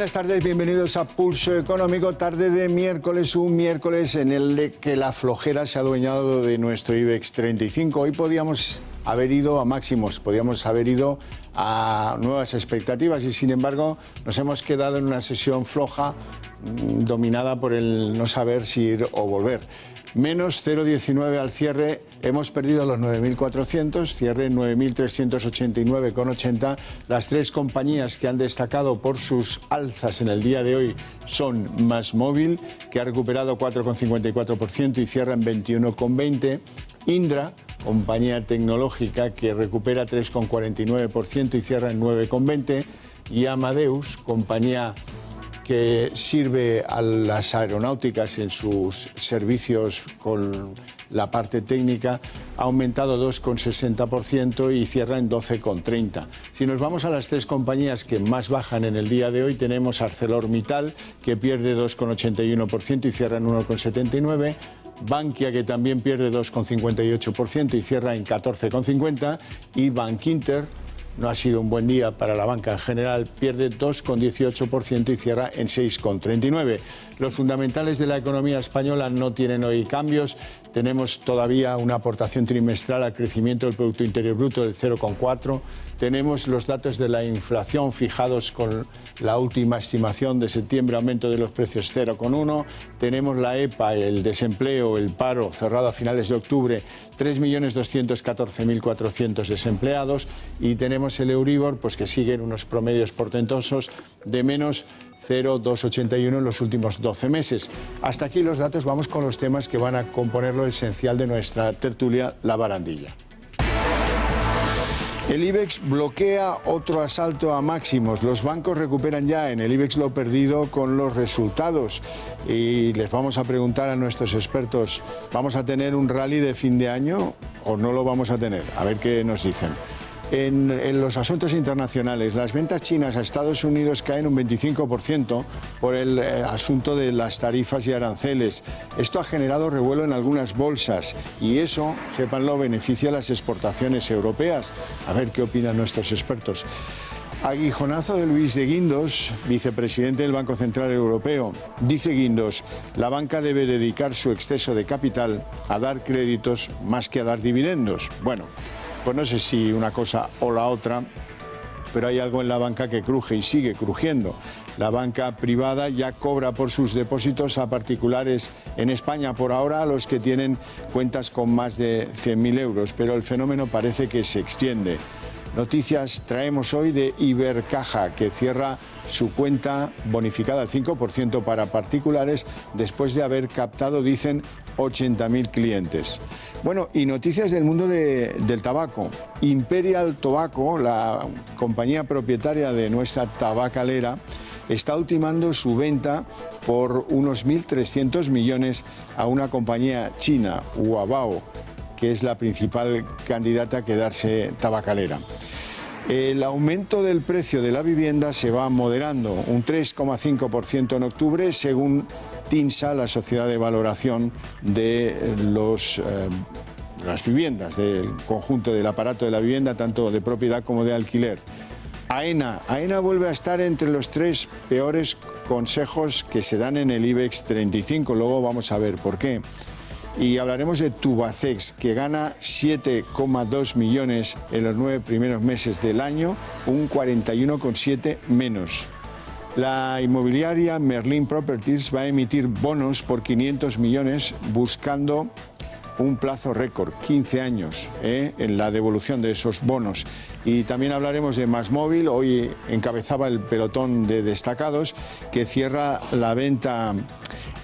Buenas tardes, bienvenidos a Pulso Económico, tarde de miércoles, un miércoles en el que la flojera se ha adueñado de nuestro IBEX 35. Hoy podíamos haber ido a máximos, podíamos haber ido a nuevas expectativas y sin embargo nos hemos quedado en una sesión floja dominada por el no saber si ir o volver. Menos 0,19 al cierre, hemos perdido los 9.400, cierre 9.389,80. Las tres compañías que han destacado por sus alzas en el día de hoy son MásMóvil, que ha recuperado 4,54% y cierra en 21,20. Indra, compañía tecnológica que recupera 3,49% y cierra en 9,20. Y Amadeus, compañía que sirve a las aeronáuticas en sus servicios con la parte técnica, ha aumentado 2,60% y cierra en 12,30. Si nos vamos a las tres compañías que más bajan en el día de hoy, tenemos ArcelorMittal, que pierde 2,81% y cierra en 1,79%. Bankia, que también pierde 2,58% y cierra en 14,50%. Y Bankinter, no ha sido un buen día para la banca en general, pierde 2,18% y cierra en 6,39%. Los fundamentales de la economía española no tienen hoy cambios. Tenemos todavía una aportación trimestral al crecimiento del Producto Interior Bruto del 0,4%. Tenemos los datos de la inflación fijados con la última estimación de septiembre, aumento de los precios 0,1%. Tenemos la EPA, el desempleo, el paro cerrado a finales de octubre, 3.214.400 desempleados. Y tenemos el Euribor, pues que sigue en unos promedios portentosos de menos 0,281 en los últimos 12 meses. Hasta aquí los datos, vamos con los temas que van a componer lo esencial de nuestra tertulia, la barandilla. El IBEX bloquea otro asalto a máximos. Los bancos recuperan ya en el IBEX lo perdido con los resultados. Y les vamos a preguntar a nuestros expertos, ¿vamos a tener un rally de fin de año o no lo vamos a tener? A ver qué nos dicen. En los asuntos internacionales, las ventas chinas a Estados Unidos caen un 25% por el asunto de las tarifas y aranceles. Esto ha generado revuelo en algunas bolsas y eso, sépanlo, beneficia a las exportaciones europeas. A ver qué opinan nuestros expertos. Aguijonazo de Luis de Guindos, vicepresidente del Banco Central Europeo. Dice Guindos, la banca debe dedicar su exceso de capital a dar créditos más que a dar dividendos. Bueno, pues no sé si una cosa o la otra, pero hay algo en la banca que cruje y sigue crujiendo. La banca privada ya cobra por sus depósitos a particulares en España, por ahora a los que tienen cuentas con más de 100.000 euros, pero el fenómeno parece que se extiende. Noticias traemos hoy de Ibercaja, que cierra su cuenta bonificada al 5% para particulares después de haber captado, dicen, 80.000 clientes. Bueno, y noticias del mundo del tabaco. Imperial Tobacco, la compañía propietaria de nuestra tabacalera, está ultimando su venta por unos 1.300 millones a una compañía china, Huabao, que es la principal candidata a quedarse tabacalera. El aumento del precio de la vivienda se va moderando, un 3,5% en octubre, según TINSA, la sociedad de valoración de las viviendas, del conjunto del aparato de la vivienda, tanto de propiedad como de alquiler. AENA vuelve a estar entre los tres peores consejos que se dan en el IBEX 35, luego vamos a ver por qué. Y hablaremos de Tubacex, que gana 7,2 millones en los 9 primeros meses del año, un 41,7 menos. La inmobiliaria Merlin Properties va a emitir bonos por 500 millones buscando un plazo récord, 15 años, en la devolución de esos bonos. Y también hablaremos de MásMóvil, hoy encabezaba el pelotón de destacados, que cierra la venta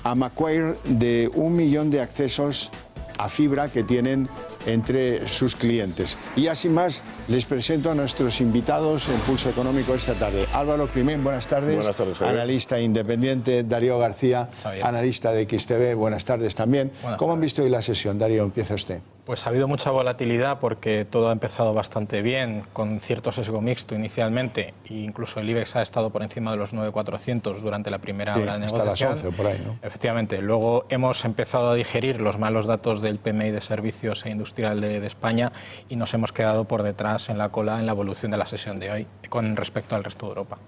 a Macquarie de 1 millón de accesos a fibra que tienen entre sus clientes. Y así más, les presento a nuestros invitados en Pulso Económico esta tarde. Álvaro Climent, buenas tardes. Buenas tardes, Javier. Analista independiente. Darío García, analista de XTV, buenas tardes también. ¿Cómo han visto hoy la sesión? Darío, empieza usted. Pues ha habido mucha volatilidad porque todo ha empezado bastante bien, con cierto sesgo mixto inicialmente, e incluso el IBEX ha estado por encima de los 9.400 durante la primera hora de negociación. Hasta las 11 por ahí, ¿no? Efectivamente. Luego hemos empezado a digerir los malos datos del PMI de servicios e industrial de España y nos hemos quedado por detrás en la cola en la evolución de la sesión de hoy con respecto al resto de Europa.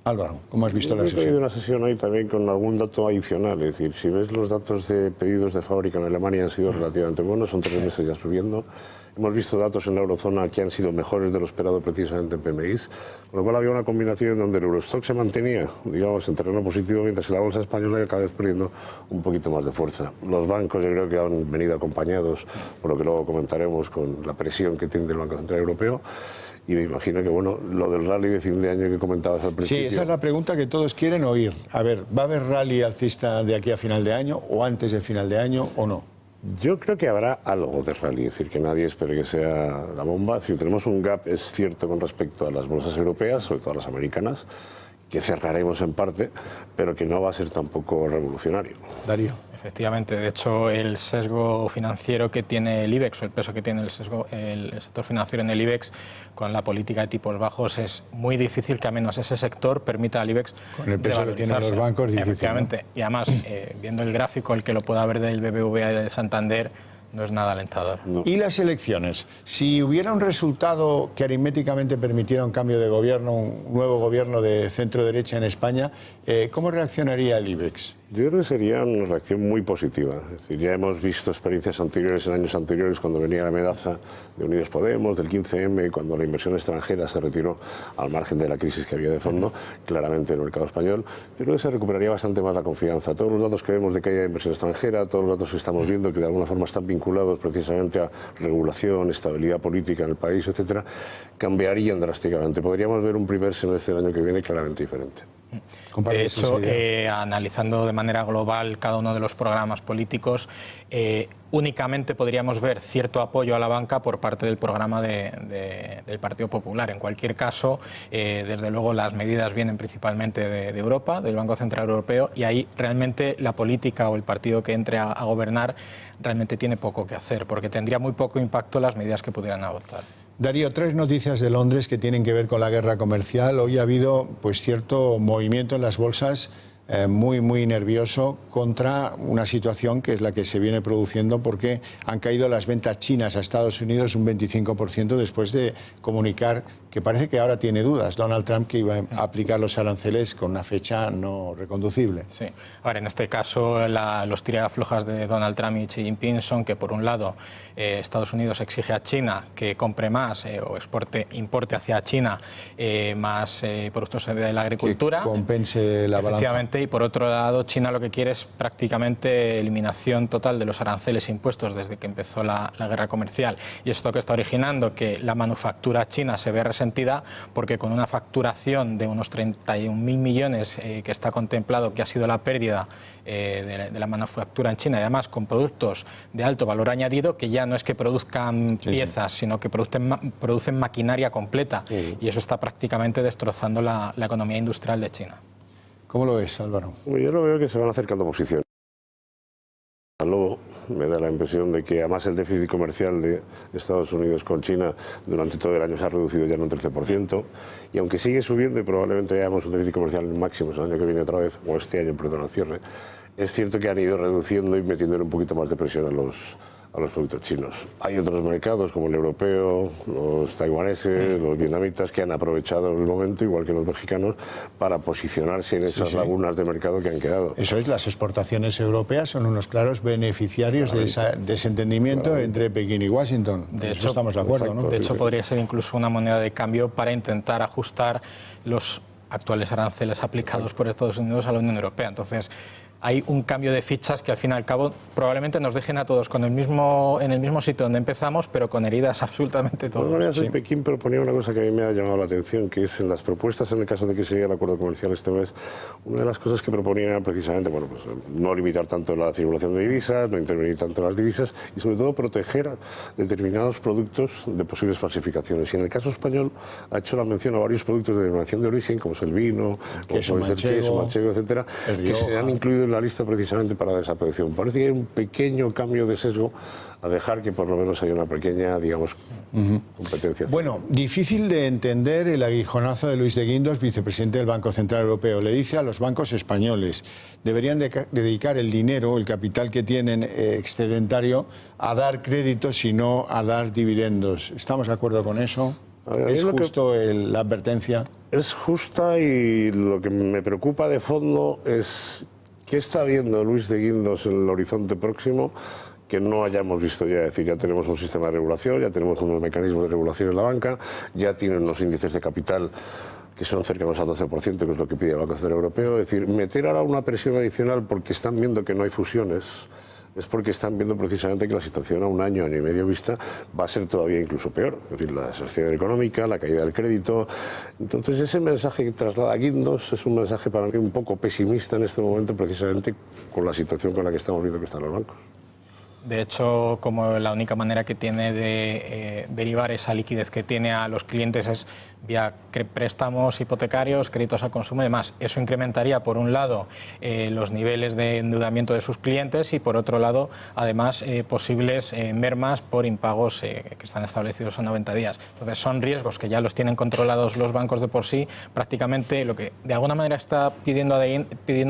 Álvaro, ¿cómo has visto la He sesión? habido una sesión hoy también con algún dato adicional, es decir, si ves los datos de pedidos de fábrica en Alemania han sido relativamente buenos, son 3 meses ya subiendo. Hemos visto datos en la eurozona que han sido mejores de lo esperado precisamente en PMIs, con lo cual había una combinación donde el Eurostock se mantenía, digamos, en terreno positivo, mientras que la bolsa española iba cada vez perdiendo un poquito más de fuerza. Los bancos yo creo que han venido acompañados, por lo que luego comentaremos, con la presión que tiene el Banco Central Europeo. Y me imagino que, bueno, lo del rally de fin de año que comentabas al principio... Sí, esa es la pregunta que todos quieren oír. A ver, ¿va a haber rally alcista de aquí a final de año o antes de final de año o no? Yo creo que habrá algo de rally, es decir, que nadie espere que sea la bomba. Es decir, tenemos un gap, es cierto, con respecto a las bolsas europeas, sobre todo a las americanas, que cerraremos en parte, pero que no va a ser tampoco revolucionario. Darío. Efectivamente, de hecho, el sesgo financiero que tiene el IBEX, o el peso que tiene el sector financiero en el IBEX, con la política de tipos bajos, es muy difícil que al menos ese sector permita al IBEX con el peso que tienen los bancos, difícil, efectivamente, ¿no? Y además, viendo el gráfico, el que lo pueda ver del BBVA y del Santander, no es nada alentador. No. ¿Y las elecciones? Si hubiera un resultado que aritméticamente permitiera un cambio de gobierno, un nuevo gobierno de centro-derecha en España, ¿cómo reaccionaría el IBEX? Yo creo que sería una reacción muy positiva. Es decir, ya hemos visto experiencias anteriores, en años anteriores, cuando venía la amenaza de Unidos Podemos, del 15M, cuando la inversión extranjera se retiró al margen de la crisis que había de fondo, claramente en el mercado español. Yo creo que se recuperaría bastante más la confianza. Todos los datos que vemos de que haya inversión extranjera, todos los datos que estamos viendo que de alguna forma están vinculados precisamente a regulación, estabilidad política en el país, etcétera, cambiarían drásticamente. Podríamos ver un primer semestre del año que viene claramente diferente. De hecho, analizando de manera global cada uno de los programas políticos, únicamente podríamos ver cierto apoyo a la banca por parte del programa del Partido Popular. En cualquier caso, desde luego las medidas vienen principalmente de Europa, del Banco Central Europeo, y ahí realmente la política o el partido que entre a gobernar realmente tiene poco que hacer, porque tendría muy poco impacto las medidas que pudieran adoptar. Darío, 3 noticias de Londres que tienen que ver con la guerra comercial. Hoy ha habido pues cierto movimiento en las bolsas muy nervioso contra una situación que es la que se viene produciendo porque han caído las ventas chinas a Estados Unidos un 25% después de comunicar que parece que ahora tiene dudas Donald Trump que iba a aplicar los aranceles con una fecha no reconducible. Sí, ahora en este caso los tiraflojas de Donald Trump y Xi Jinping son que por un lado Estados Unidos exige a China que compre más o importe hacia China más productos de la agricultura. Que compense la balanza. Y por otro lado, China lo que quiere es prácticamente eliminación total de los aranceles impuestos desde que empezó la guerra comercial. Y esto que está originando que la manufactura china se ve resentida porque con una facturación de unos 31.000 millones que está contemplado que ha sido la pérdida de la manufactura en China y además con productos de alto valor añadido que ya no es que produzcan piezas, sino que producen maquinaria completa y eso está prácticamente destrozando la economía industrial de China. ¿Cómo lo ves, Álvaro? Yo lo veo que se van acercando posiciones. Luego me da la impresión de que además el déficit comercial de Estados Unidos con China durante todo el año se ha reducido ya en un 13% y aunque sigue subiendo y probablemente veamos un déficit comercial máximo el año que viene otra vez, o este año, perdón, al cierre, es cierto que han ido reduciendo y metiéndole un poquito más de presión a los productos chinos. Hay otros mercados como el europeo, los taiwaneses, los vietnamitas que han aprovechado el momento, igual que los mexicanos, para posicionarse en esas lagunas de mercado que han quedado. Eso es, las exportaciones europeas son unos claros beneficiarios de ese desentendimiento entre Pekín y Washington. De hecho, estamos de acuerdo, ¿no? De hecho, podría ser incluso una moneda de cambio para intentar ajustar los actuales aranceles aplicados por Estados Unidos a la Unión Europea. Entonces, hay un cambio de fichas que al fin y al cabo probablemente nos dejen a todos en el mismo sitio donde empezamos, pero con heridas absolutamente todos. Bueno, Pekín proponía una cosa que a mí me ha llamado la atención, que es en las propuestas, en el caso de que se llegue al acuerdo comercial este mes, una de las cosas que proponían era precisamente no limitar tanto la circulación de divisas, no intervenir tanto en las divisas y sobre todo proteger a determinados productos de posibles falsificaciones. Y en el caso español ha hecho la mención a varios productos de denominación de origen, como es el vino, queso manchego, etcétera, que se han incluido en la lista precisamente para esa protección. Parece que hay un pequeño cambio de sesgo a dejar que por lo menos haya una pequeña, digamos, competencia. Bueno, difícil de entender el aguijonazo de Luis de Guindos, vicepresidente del Banco Central Europeo. Le dice a los bancos españoles, deberían dedicar el dinero, el capital que tienen excedentario, a dar créditos y no a dar dividendos. ¿Estamos de acuerdo con eso? ¿Es justo la advertencia? Es justa, y lo que me preocupa de fondo es qué está viendo Luis de Guindos en el horizonte próximo que no hayamos visto ya. Es decir, ya tenemos un sistema de regulación, ya tenemos unos mecanismos de regulación en la banca, ya tienen unos índices de capital que son cercanos al 12%, que es lo que pide el Banco Central Europeo. Es decir, meter ahora una presión adicional porque están viendo que no hay fusiones, es porque están viendo precisamente que la situación a un año y medio vista va a ser todavía incluso peor. Es decir, la desaceleración económica, la caída del crédito. Entonces, ese mensaje que traslada Guindos es un mensaje para mí un poco pesimista en este momento, precisamente con la situación con la que estamos viendo que están los bancos. De hecho, como la única manera que tiene de derivar esa liquidez que tiene a los clientes es vía préstamos hipotecarios, créditos al consumo y demás. Eso incrementaría, por un lado, los niveles de endeudamiento de sus clientes y, por otro lado, además, posibles mermas por impagos que están establecidos a 90 días. Entonces, son riesgos que ya los tienen controlados los bancos de por sí. Prácticamente lo que de alguna manera está pidiendo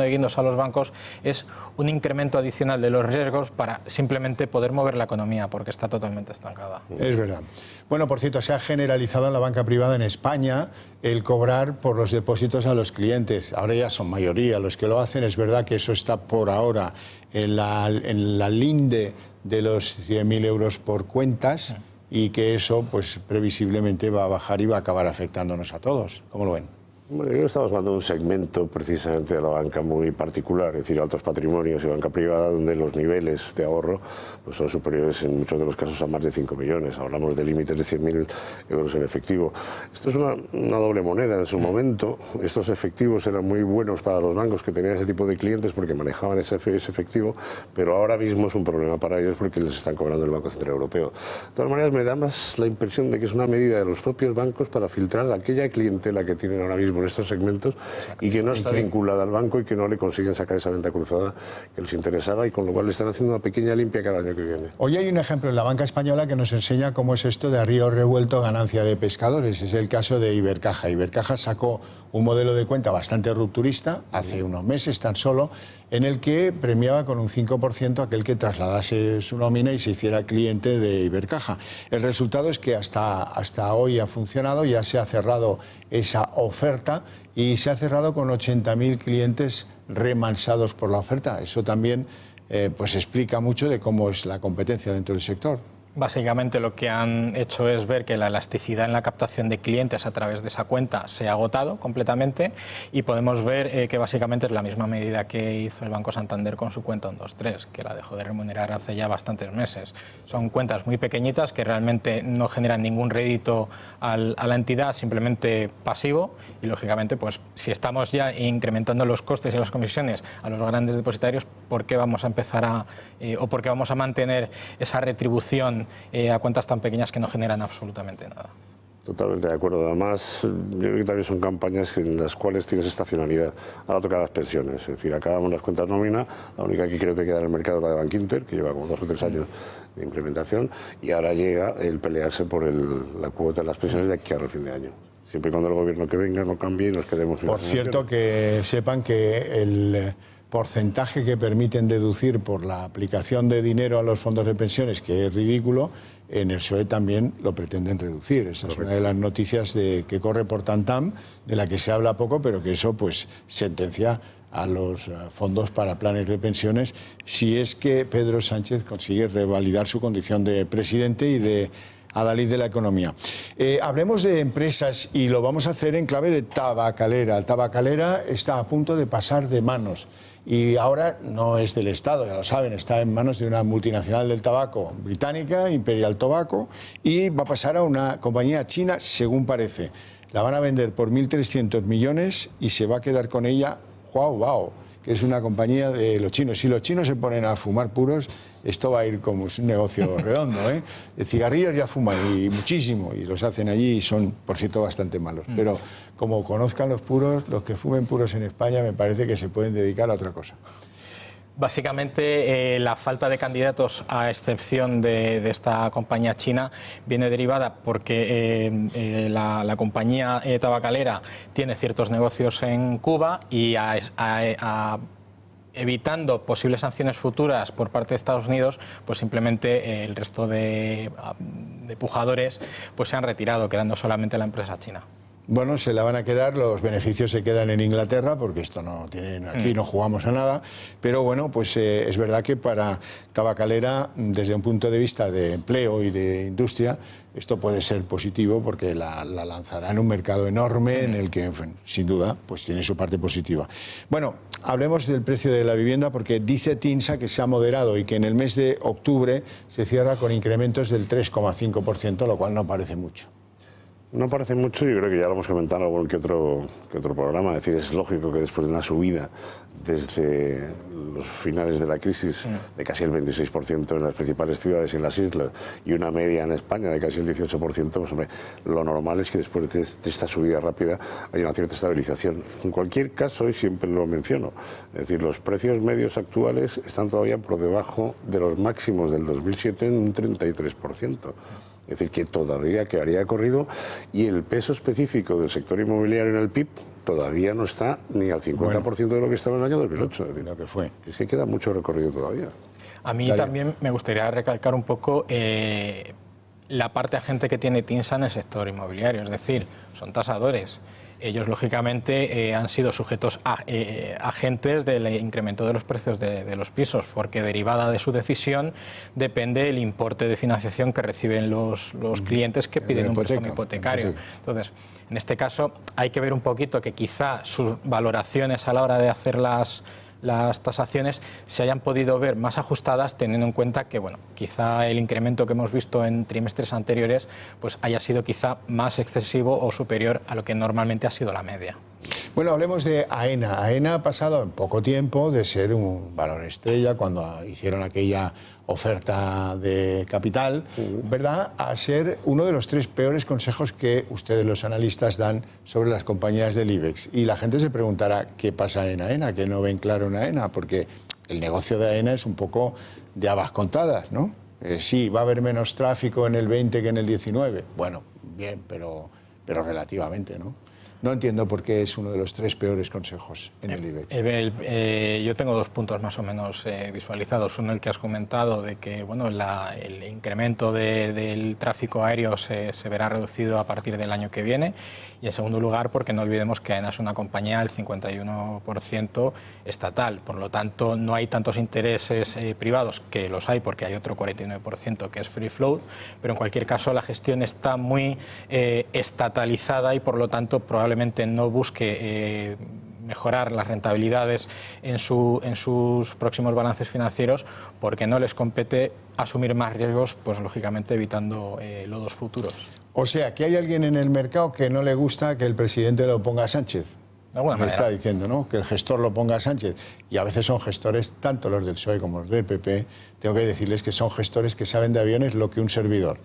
Guindos a los bancos es un incremento adicional de los riesgos para simplemente poder mover la economía, porque está totalmente estancada. Es verdad. Bueno, por cierto, se ha generalizado en la banca privada en España el cobrar por los depósitos a los clientes. Ahora ya son mayoría los que lo hacen. Es verdad que eso está por ahora en la linde de los 100.000 euros por cuentas y que eso, pues, previsiblemente va a bajar y va a acabar afectándonos a todos. ¿Cómo lo ven? Bueno, yo estamos hablando de un segmento precisamente de la banca muy particular, es decir, altos patrimonios y banca privada, donde los niveles de ahorro pues son superiores en muchos de los casos a más de 5 millones. Hablamos de límites de 100.000 euros en efectivo. Esto es una doble moneda. En su momento, estos efectivos eran muy buenos para los bancos que tenían ese tipo de clientes porque manejaban ese efectivo, pero ahora mismo es un problema para ellos porque les están cobrando el Banco Central Europeo. De todas maneras, me da más la impresión de que es una medida de los propios bancos para filtrar a aquella clientela que tienen ahora mismo en estos segmentos y que no está vinculada al banco y que no le consiguen sacar esa venta cruzada que les interesaba, y con lo cual le están haciendo una pequeña limpia cada año que viene. Hoy hay un ejemplo en la banca española que nos enseña cómo es esto de a río revuelto ganancia de pescadores. Es el caso de Ibercaja. Ibercaja sacó un modelo de cuenta bastante rupturista hace unos meses tan solo, en el que premiaba con un 5% aquel que trasladase su nómina y se hiciera cliente de Ibercaja. El resultado es que hasta hoy ha funcionado, ya se ha cerrado esa oferta y se ha cerrado con 80.000 clientes remansados por la oferta. Eso también pues explica mucho de cómo es la competencia dentro del sector. Básicamente lo que han hecho es ver que la elasticidad en la captación de clientes a través de esa cuenta se ha agotado completamente, y podemos ver que básicamente es la misma medida que hizo el Banco Santander con su cuenta 123, que la dejó de remunerar hace ya bastantes meses. Son cuentas muy pequeñitas que realmente no generan ningún rédito a la entidad, simplemente pasivo, y lógicamente pues si estamos ya incrementando los costes y las comisiones a los grandes depositarios, ¿por qué vamos a empezar o por qué vamos a mantener esa retribución a cuentas tan pequeñas que no generan absolutamente nada? Totalmente de acuerdo. Además, yo creo que también son campañas en las cuales tienes estacionalidad. Ahora toca las pensiones, es decir, acabamos las cuentas nómina, la única que creo que queda en el mercado es la de Bankinter, que lleva como 2 o 3 años de implementación, y ahora llega el pelearse por la cuota de las pensiones de aquí al fin de año. Siempre y cuando el gobierno que venga no cambie y nos quedemos sin. Por cierto, que sepan que el porcentaje que permiten deducir por la aplicación de dinero a los fondos de pensiones, que es ridículo, en el PSOE también lo pretenden reducir. Esa es una de las noticias que corre por Tantam, de la que se habla poco, pero que eso pues sentencia a los fondos para planes de pensiones, si es que Pedro Sánchez consigue revalidar su condición de presidente y de adalid de la economía. Hablemos de empresas y lo vamos a hacer en clave de Tabacalera. Tabacalera está a punto de pasar de manos y ahora no es del Estado, ya lo saben, está en manos de una multinacional del tabaco británica, Imperial Tobacco, y va a pasar a una compañía china, según parece. La van a vender por 1.300 millones y se va a quedar con ella Huawei, que es una compañía de los chinos. Si los chinos se ponen a fumar puros, esto va a ir como un negocio redondo, ¿eh? De cigarrillos ya fuman y muchísimo, y los hacen allí y son, por cierto, bastante malos. Pero como conozcan los puros, los que fumen puros en España, me parece que se pueden dedicar a otra cosa. Básicamente la falta de candidatos, a excepción de esta compañía china, viene derivada porque la compañía tabacalera tiene ciertos negocios en Cuba y evitando posibles sanciones futuras por parte de Estados Unidos, pues simplemente el resto de pujadores pues se han retirado, quedando solamente la empresa china. Bueno, se la van a quedar, los beneficios se quedan en Inglaterra, porque esto no tiene, aquí no jugamos a nada, pero bueno, pues es verdad que para Tabacalera, desde un punto de vista de empleo y de industria, esto puede ser positivo porque la lanzará en un mercado enorme en el que, en fin, sin duda, pues tiene su parte positiva. Bueno, hablemos del precio de la vivienda porque dice TINSA que se ha moderado y que en el mes de octubre se cierra con incrementos del 3,5%, lo cual no parece mucho. No parece mucho, yo creo que ya lo hemos comentado en algún que otro programa. Es decir, es lógico que después de una subida desde los finales de la crisis de casi el 26% en las principales ciudades y en las islas y una media en España de casi el 18%, pues hombre, lo normal es que después de esta subida rápida haya una cierta estabilización. En cualquier caso, y siempre lo menciono, es decir, los precios medios actuales están todavía por debajo de los máximos del 2007 en un 33%. Es decir, que todavía quedaría corrido y el peso específico del sector inmobiliario en el PIB todavía no está ni al 50% de lo que estaba en el año 2008. Es decir, lo que fue. Es que queda mucho recorrido todavía. A mí también me gustaría recalcar un poco la parte agente que tiene TINSA en el sector inmobiliario, es decir, son tasadores. Ellos, lógicamente, han sido sujetos a agentes del incremento de los precios de los pisos, porque derivada de su decisión depende el importe de financiación que reciben los clientes que piden un préstamo hipotecario. Entonces, en este caso, hay que ver un poquito que quizá sus valoraciones a la hora de hacer las tasaciones se hayan podido ver más ajustadas, teniendo en cuenta que, bueno, quizá el incremento que hemos visto en trimestres anteriores pues haya sido quizá más excesivo o superior a lo que normalmente ha sido la media. Bueno, hablemos de AENA. AENA ha pasado en poco tiempo de ser un valor estrella cuando hicieron aquella oferta de capital, ¿verdad?, a ser uno de los 3 peores consejos que ustedes, los analistas, dan sobre las compañías del IBEX. Y la gente se preguntará qué pasa en AENA, que no ven claro en AENA, porque el negocio de AENA es un poco de habas contadas, ¿no? Sí, va a haber menos tráfico en el 20 que en el 19. Bueno, bien, pero relativamente, ¿no? No entiendo por qué es uno de los 3 peores consejos en el IBEX. Yo tengo 2 puntos más o menos visualizados. Uno, el que has comentado, de que bueno, el incremento del tráfico aéreo se verá reducido a partir del año que viene. Y en segundo lugar, porque no olvidemos que AENA es una compañía del 51% estatal. Por lo tanto, no hay tantos intereses privados, que los hay porque hay otro 49% que es free float, pero en cualquier caso la gestión está muy estatalizada y por lo tanto probablemente no busque mejorar las rentabilidades en sus próximos balances financieros, porque no les compete asumir más riesgos, pues lógicamente evitando lodos futuros. O sea, que hay alguien en el mercado que no le gusta que el presidente lo ponga a Sánchez. De alguna manera. Está diciendo, ¿no?, que el gestor lo ponga a Sánchez. Y a veces son gestores, tanto los del PSOE como los del PP, tengo que decirles que son gestores que saben de aviones lo que un servidor.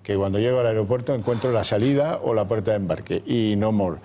Que cuando llego al aeropuerto encuentro la salida o la puerta de embarque y no more.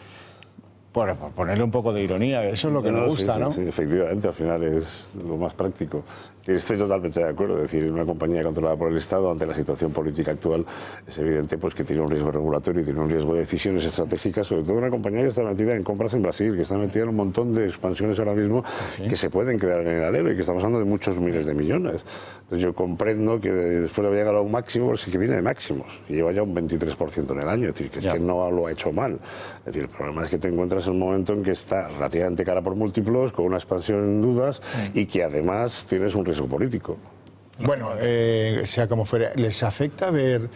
Por ponerle un poco de ironía, eso es lo que nos gusta, ¿no? Sí, efectivamente, al final es lo más práctico. Estoy totalmente de acuerdo. Es decir, una compañía controlada por el Estado, ante la situación política actual, es evidente pues, que tiene un riesgo regulatorio y tiene un riesgo de decisiones estratégicas, sobre todo una compañía que está metida en compras en Brasil, que está metida en un montón de expansiones ahora mismo que se pueden quedar en el alero y que estamos hablando de muchos miles de millones. Entonces yo comprendo que después de haber llegado a un máximo, pues sí que viene de máximos y lleva ya un 23% en el año, es decir, que, es que no lo ha hecho mal. Es decir, el problema es que te encuentras en un momento en que está relativamente cara por múltiplos, con una expansión en dudas y que además tienes un riesgo político. Bueno, sea como fuera, ¿les afecta ver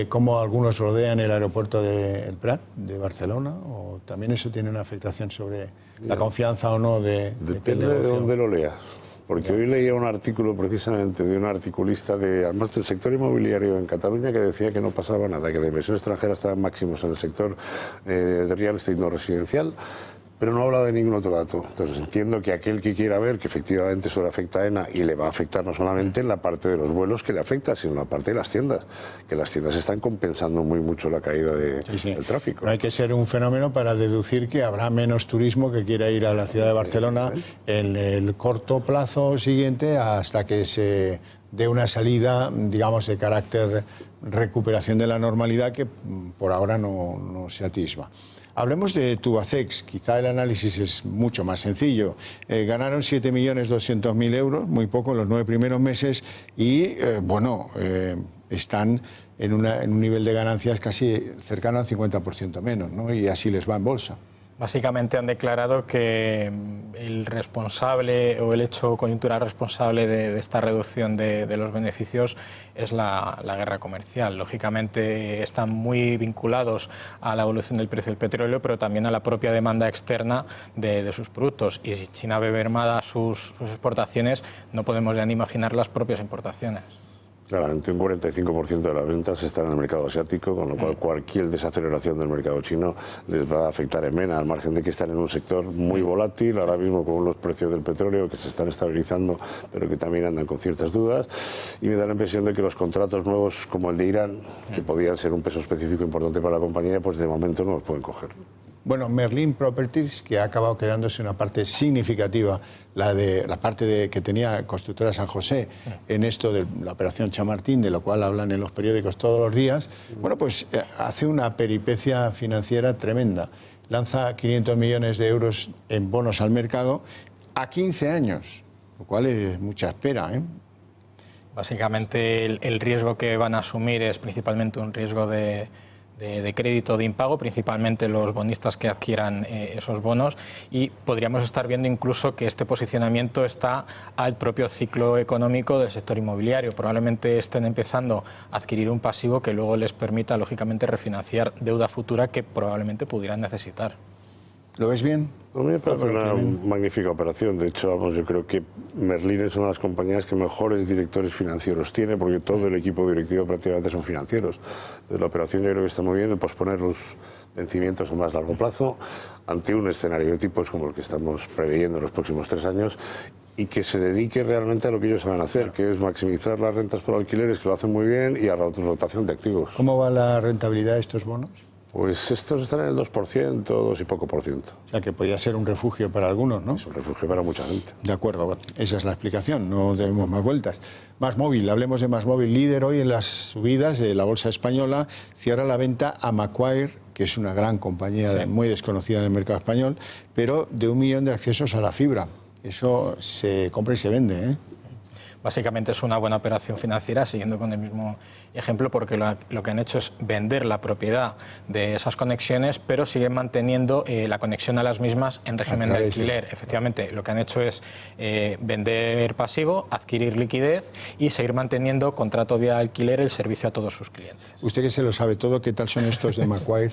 cómo algunos rodean el aeropuerto del Prat, de Barcelona? ¿O también eso tiene una afectación sobre la confianza o no de Depende de dónde lo leas. Porque hoy leía un artículo precisamente de un articulista además del sector inmobiliario en Cataluña, que decía que no pasaba nada, que la inversión extranjera estaba en máximos en el sector de real estate no residencial, pero no habla de ningún otro dato. Entonces entiendo que aquel que quiera ver que efectivamente eso le afecta a AENA y le va a afectar no solamente en la parte de los vuelos que le afecta, sino en la parte de las tiendas, que las tiendas están compensando muy mucho la caída del tráfico. No hay que ser un fenómeno para deducir que habrá menos turismo que quiera ir a la ciudad de Barcelona en el corto plazo siguiente hasta que se dé una salida, digamos, de carácter recuperación de la normalidad que por ahora no se atisba. Hablemos de Tubacex, quizá el análisis es mucho más sencillo. Ganaron 7.200.000 euros, muy poco en los 9 primeros meses y, están en un nivel de ganancias casi cercano al 50% menos, ¿no? Y así les va en bolsa. Básicamente han declarado que el responsable o el hecho coyuntural responsable de esta reducción de los beneficios es la guerra comercial. Lógicamente están muy vinculados a la evolución del precio del petróleo, pero también a la propia demanda externa de sus productos. Y si China ve mermada sus exportaciones, no podemos ya ni imaginar las propias importaciones. Claramente un 45% de las ventas están en el mercado asiático, con lo cual cualquier desaceleración del mercado chino les va a afectar en vena, al margen de que están en un sector muy volátil, ahora mismo con unos precios del petróleo que se están estabilizando, pero que también andan con ciertas dudas, y me da la impresión de que los contratos nuevos, como el de Irán, que podían ser un peso específico importante para la compañía, pues de momento no los pueden coger. Bueno, Merlin Properties, que ha acabado quedándose una parte significativa, la parte que tenía Constructora San José, en esto de la operación Chamartín, de lo cual hablan en los periódicos todos los días, bueno, pues hace una peripecia financiera tremenda. Lanza 500 millones de euros en bonos al mercado a 15 años, lo cual es mucha espera, ¿eh? Básicamente el riesgo que van a asumir es principalmente un riesgo de crédito de impago, principalmente los bonistas que adquieran esos bonos, y podríamos estar viendo incluso que este posicionamiento está al propio ciclo económico del sector inmobiliario. Probablemente estén empezando a adquirir un pasivo que luego les permita, lógicamente, refinanciar deuda futura que probablemente pudieran necesitar. ¿Lo ves bien? A mí me parece una magnífica operación. De hecho, vamos, yo creo que Merlin es una de las compañías que mejores directores financieros tiene, porque todo el equipo directivo prácticamente son financieros. Entonces, la operación yo creo que está muy bien, el posponer los vencimientos a más largo plazo ante un escenario de tipos como el que estamos preveyendo en los próximos 3 años, y que se dedique realmente a lo que ellos saben hacer, que es maximizar las rentas por alquileres, que lo hacen muy bien, y a la rotación de activos. ¿Cómo va la rentabilidad de estos bonos? Pues estos están en el 2%, 2 y poco por ciento. O sea, que podría ser un refugio para algunos, ¿no? Es un refugio para mucha gente. De acuerdo, esa es la explicación, no tenemos más vueltas. MásMóvil, hablemos de MásMóvil, líder hoy en las subidas de la bolsa española, cierra la venta a Macquarie, que es una gran compañía muy desconocida en el mercado español, pero de 1 millón de accesos a la fibra. Eso se compra y se vende, ¿eh? Básicamente es una buena operación financiera, siguiendo con el mismo ejemplo, porque lo que han hecho es vender la propiedad de esas conexiones, pero siguen manteniendo la conexión a las mismas en régimen de alquiler. Efectivamente, lo que han hecho es vender pasivo, adquirir liquidez y seguir manteniendo contrato vía alquiler el servicio a todos sus clientes. Usted que se lo sabe todo, ¿qué tal son estos de Macquarie?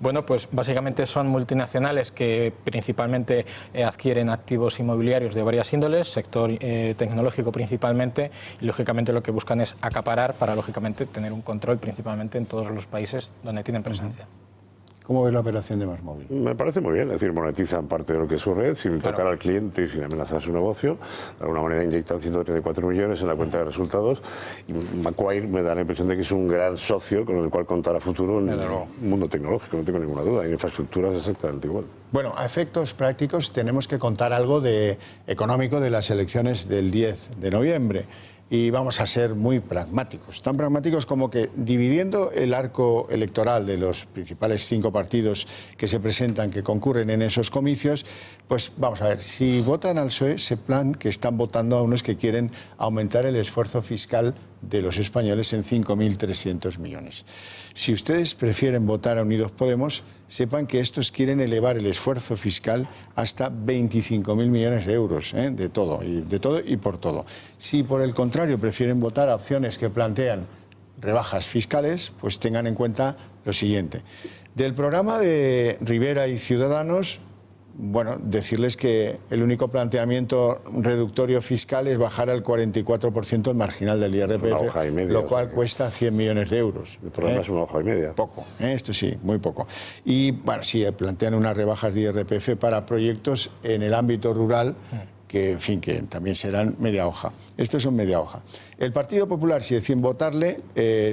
Bueno, pues básicamente son multinacionales que principalmente adquieren activos inmobiliarios de varias índoles, sector tecnológico principalmente, y lógicamente lo que buscan es acaparar para lógicamente tener un control principalmente en todos los países donde tienen presencia. ¿Cómo ves la operación de MásMóvil? Me parece muy bien, es decir, monetizan parte de lo que es su red sin tocar al cliente y sin amenazar su negocio. De alguna manera inyectan 134 millones en la cuenta de resultados, y Macquarie me da la impresión de que es un gran socio con el cual contar a futuro en el mundo tecnológico, no tengo ninguna duda, en infraestructuras exactamente igual. Bueno, a efectos prácticos tenemos que contar algo económico de las elecciones del 10 de noviembre. Y vamos a ser muy pragmáticos, tan pragmáticos como que dividiendo el arco electoral de los principales 5 partidos que se presentan, que concurren en esos comicios, pues vamos a ver, si votan al PSOE, ese plan que están votando a unos que quieren aumentar el esfuerzo fiscal de los españoles en 5.300 millones. Si ustedes prefieren votar a Unidos Podemos, sepan que estos quieren elevar el esfuerzo fiscal hasta 25.000 millones de euros, de todo y por todo. Si por el contrario prefieren votar a opciones que plantean rebajas fiscales, pues tengan en cuenta lo siguiente. Del programa de Rivera y Ciudadanos, bueno, decirles que el único planteamiento reductorio fiscal es bajar al 44% el marginal del IRPF, lo cual cuesta 100 millones de euros. El problema es una hoja y media. Poco, esto sí, muy poco. Y bueno, sí, plantean unas rebajas de IRPF para proyectos en el ámbito rural, que en fin, que también serán media hoja. Estos son media hoja. El Partido Popular, si deciden votarle,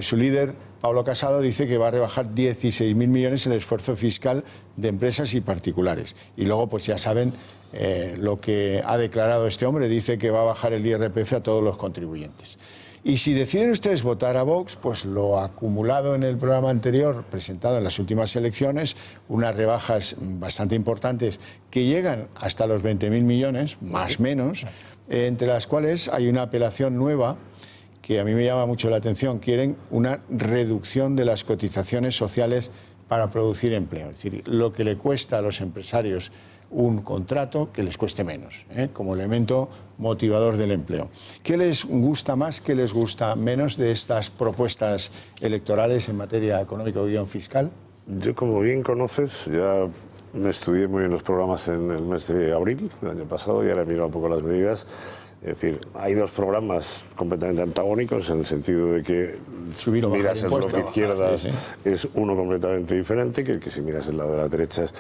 su líder, Pablo Casado, dice que va a rebajar 16.000 millones el esfuerzo fiscal de empresas y particulares. Y luego, pues ya saben lo que ha declarado este hombre, dice que va a bajar el IRPF a todos los contribuyentes. Y si deciden ustedes votar a Vox, pues lo acumulado en el programa anterior, presentado en las últimas elecciones, unas rebajas bastante importantes que llegan hasta los 20.000 millones, más o menos, entre las cuales hay una apelación nueva que a mí me llama mucho la atención. Quieren una reducción de las cotizaciones sociales para producir empleo. Es decir, lo que le cuesta a los empresarios un contrato, que les cueste menos, como elemento motivador del empleo. ¿Qué les gusta más, qué les gusta menos de estas propuestas electorales en materia económico-fiscal? Yo, como bien conoces, ya me estudié muy bien los programas en el mes de abril del año pasado y ahora he mirado un poco las medidas. Es decir, hay dos programas completamente antagónicos en el sentido de que subir o miras el bloque izquierda sí. es uno completamente diferente que el que si miras el lado de las derechas.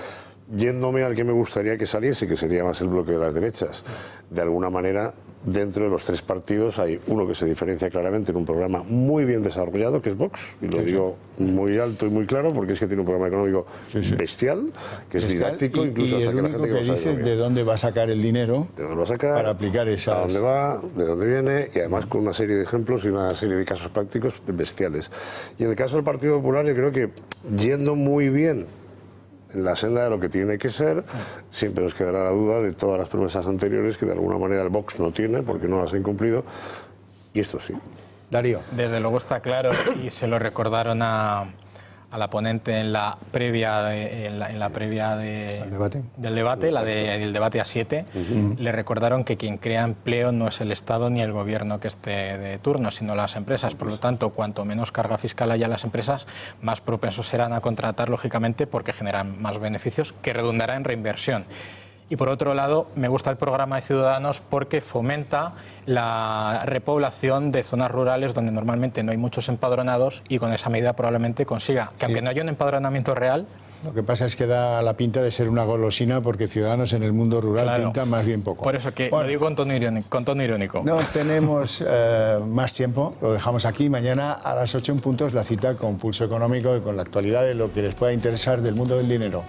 Yéndome al que me gustaría que saliese, que sería más el bloque de las derechas. De alguna manera, dentro de los tres partidos hay uno que se diferencia claramente en un programa muy bien desarrollado, que es Vox, y lo digo muy alto y muy claro, porque es que tiene un programa económico bestial, que es didáctico, incluso hasta que la gente que dice de dónde va a sacar el dinero para aplicar esas... a dónde va, de dónde viene, y además con una serie de ejemplos y una serie de casos prácticos bestiales. Y en el caso del Partido Popular, yo creo que yendo muy bien en la senda de lo que tiene que ser, siempre nos quedará la duda de todas las promesas anteriores que de alguna manera el Vox no tiene porque no las ha incumplido, y esto sí. Darío. Desde luego está claro, y se lo recordaron a la ponente en la previa del debate, el debate a 7, le recordaron que quien crea empleo no es el Estado ni el gobierno que esté de turno, sino las empresas. Por lo tanto, cuanto menos carga fiscal haya las empresas, más propensos serán a contratar, lógicamente, porque generan más beneficios que redundará en reinversión. Y por otro lado, me gusta el programa de Ciudadanos porque fomenta la repoblación de zonas rurales donde normalmente no hay muchos empadronados, y con esa medida probablemente consiga que, aunque no haya un empadronamiento real... Lo que pasa es que da la pinta de ser una golosina, porque Ciudadanos en el mundo rural pinta más bien poco. Por eso que lo digo con tono irónico. No tenemos más tiempo, lo dejamos aquí. Mañana a las 8 en punto la cita con Pulso Económico y con la actualidad de lo que les pueda interesar del mundo del dinero.